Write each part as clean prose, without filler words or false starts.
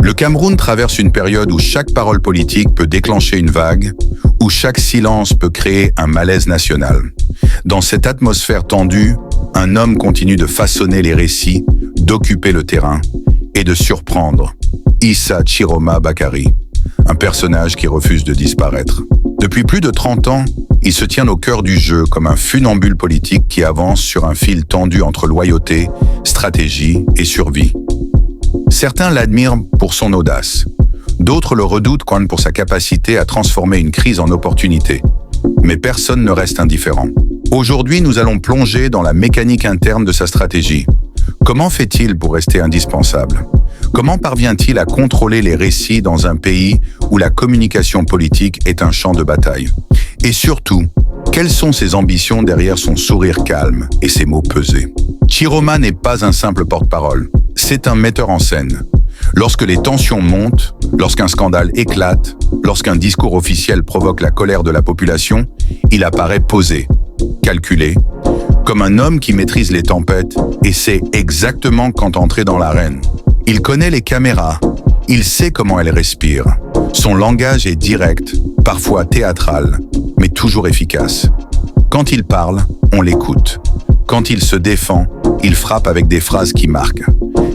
Le Cameroun traverse une période où chaque parole politique peut déclencher une vague, où chaque silence peut créer un malaise national. Dans cette atmosphère tendue, un homme continue de façonner les récits, d'occuper le terrain et de surprendre. Issa Chiroma Bakary, un personnage qui refuse de disparaître. Depuis plus de 30 ans, il se tient au cœur du jeu comme un funambule politique qui avance sur un fil tendu entre loyauté, stratégie et survie. Certains l'admirent pour son audace. D'autres le redoutent pour sa capacité à transformer une crise en opportunité. Mais personne ne reste indifférent. Aujourd'hui, nous allons plonger dans la mécanique interne de sa stratégie. Comment fait-il pour rester indispensable? Comment parvient-il à contrôler les récits dans un pays où la communication politique est un champ de bataille? Et surtout, quelles sont ses ambitions derrière son sourire calme et ses mots pesés? Chiroma n'est pas un simple porte-parole, c'est un metteur en scène. Lorsque les tensions montent, lorsqu'un scandale éclate, lorsqu'un discours officiel provoque la colère de la population, il apparaît posé, calculé, comme un homme qui maîtrise les tempêtes et sait exactement quand entrer dans l'arène. Il connaît les caméras, il sait comment elles respirent. Son langage est direct, parfois théâtral, mais toujours efficace. Quand il parle, on l'écoute. Quand il se défend, il frappe avec des phrases qui marquent.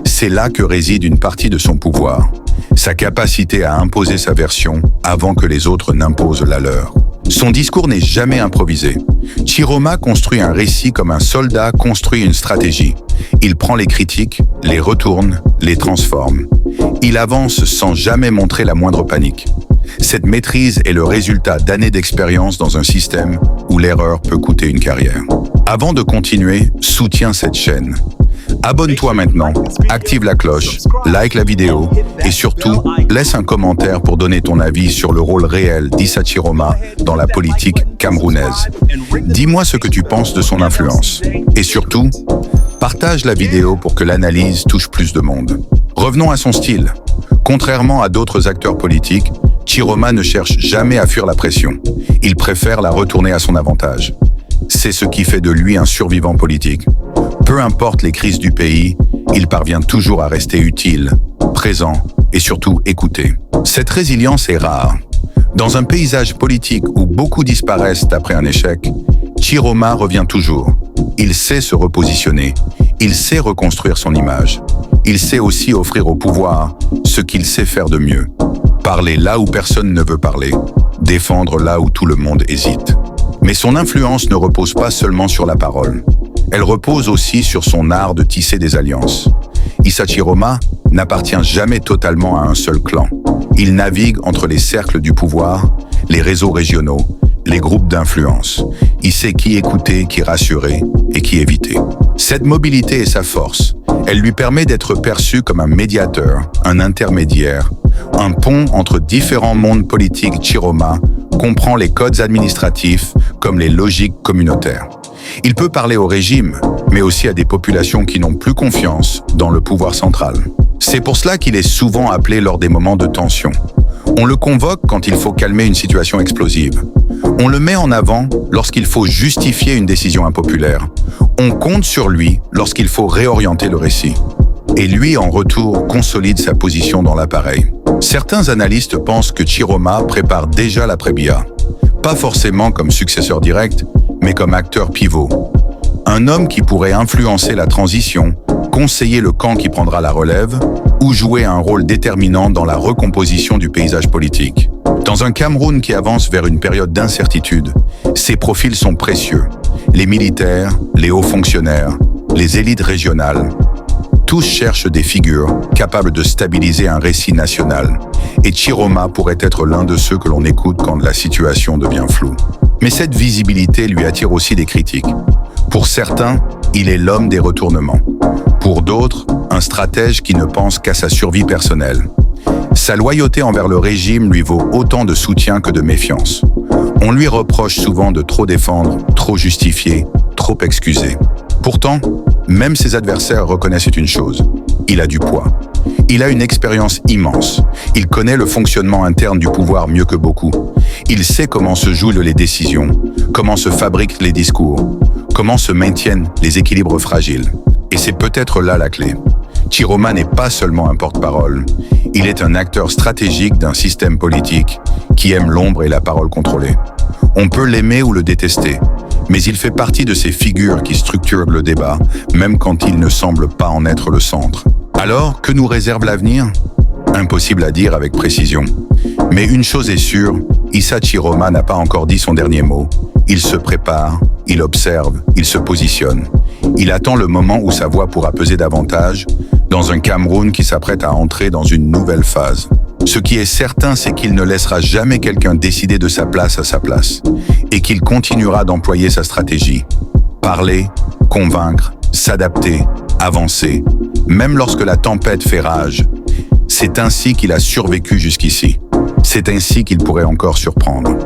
C'est là que réside une partie de son pouvoir, sa capacité à imposer sa version avant que les autres n'imposent la leur. Son discours n'est jamais improvisé. Chiroma construit un récit comme un soldat construit une stratégie. Il prend les critiques, les retourne, les transforme. Il avance sans jamais montrer la moindre panique. Cette maîtrise est le résultat d'années d'expérience dans un système où l'erreur peut coûter une carrière. Avant de continuer, soutiens cette chaîne. Abonne-toi maintenant, active la cloche, like la vidéo et surtout, laisse un commentaire pour donner ton avis sur le rôle réel d'Issa Chiroma dans la politique camerounaise. Dis-moi ce que tu penses de son influence. Et surtout, partage la vidéo pour que l'analyse touche plus de monde. Revenons à son style. Contrairement à d'autres acteurs politiques, Chiroma ne cherche jamais à fuir la pression. Il préfère la retourner à son avantage. C'est ce qui fait de lui un survivant politique. Peu importe les crises du pays, il parvient toujours à rester utile, présent et surtout écouté. Cette résilience est rare. Dans un paysage politique où beaucoup disparaissent après un échec, Chiroma revient toujours. Il sait se repositionner, il sait reconstruire son image. Il sait aussi offrir au pouvoir ce qu'il sait faire de mieux. Parler là où personne ne veut parler, défendre là où tout le monde hésite. Mais son influence ne repose pas seulement sur la parole. Elle repose aussi sur son art de tisser des alliances. Issa Chiroma n'appartient jamais totalement à un seul clan. Il navigue entre les cercles du pouvoir, les réseaux régionaux, les groupes d'influence. Il sait qui écouter, qui rassurer et qui éviter. Cette mobilité est sa force. Elle lui permet d'être perçu comme un médiateur, un intermédiaire, un pont entre différents mondes politiques. Chiroma comprend les codes administratifs comme les logiques communautaires. Il peut parler au régime, mais aussi à des populations qui n'ont plus confiance dans le pouvoir central. C'est pour cela qu'il est souvent appelé lors des moments de tension. On le convoque quand il faut calmer une situation explosive. On le met en avant lorsqu'il faut justifier une décision impopulaire. On compte sur lui lorsqu'il faut réorienter le récit. Et lui, en retour, consolide sa position dans l'appareil. Certains analystes pensent que Chiroma prépare déjà l'après-Biya. Pas forcément comme successeur direct, mais comme acteur pivot. Un homme qui pourrait influencer la transition, conseiller le camp qui prendra la relève, ou jouer un rôle déterminant dans la recomposition du paysage politique. Dans un Cameroun qui avance vers une période d'incertitude, ces profils sont précieux. Les militaires, les hauts fonctionnaires, les élites régionales, tous cherchent des figures capables de stabiliser un récit national. Et Chiroma pourrait être l'un de ceux que l'on écoute quand la situation devient floue. Mais cette visibilité lui attire aussi des critiques. Pour certains, il est l'homme des retournements. Pour d'autres, un stratège qui ne pense qu'à sa survie personnelle. Sa loyauté envers le régime lui vaut autant de soutien que de méfiance. On lui reproche souvent de trop défendre, trop justifier, trop excuser. Pourtant, même ses adversaires reconnaissent une chose, il a du poids. Il a une expérience immense. Il connaît le fonctionnement interne du pouvoir mieux que beaucoup. Il sait comment se jouent les décisions, comment se fabriquent les discours, comment se maintiennent les équilibres fragiles. Et c'est peut-être là la clé. Chiroma n'est pas seulement un porte-parole, il est un acteur stratégique d'un système politique qui aime l'ombre et la parole contrôlée. On peut l'aimer ou le détester, mais il fait partie de ces figures qui structurent le débat, même quand il ne semble pas en être le centre. Alors, que nous réserve l'avenir ? Impossible à dire avec précision. Mais une chose est sûre, Issa Chiroma n'a pas encore dit son dernier mot. Il se prépare, il observe, il se positionne. Il attend le moment où sa voix pourra peser davantage dans un Cameroun qui s'apprête à entrer dans une nouvelle phase. Ce qui est certain, c'est qu'il ne laissera jamais quelqu'un décider de sa place à sa place et qu'il continuera d'employer sa stratégie. Parler, convaincre, s'adapter, avancer, même lorsque la tempête fait rage. C'est ainsi qu'il a survécu jusqu'ici. C'est ainsi qu'il pourrait encore surprendre.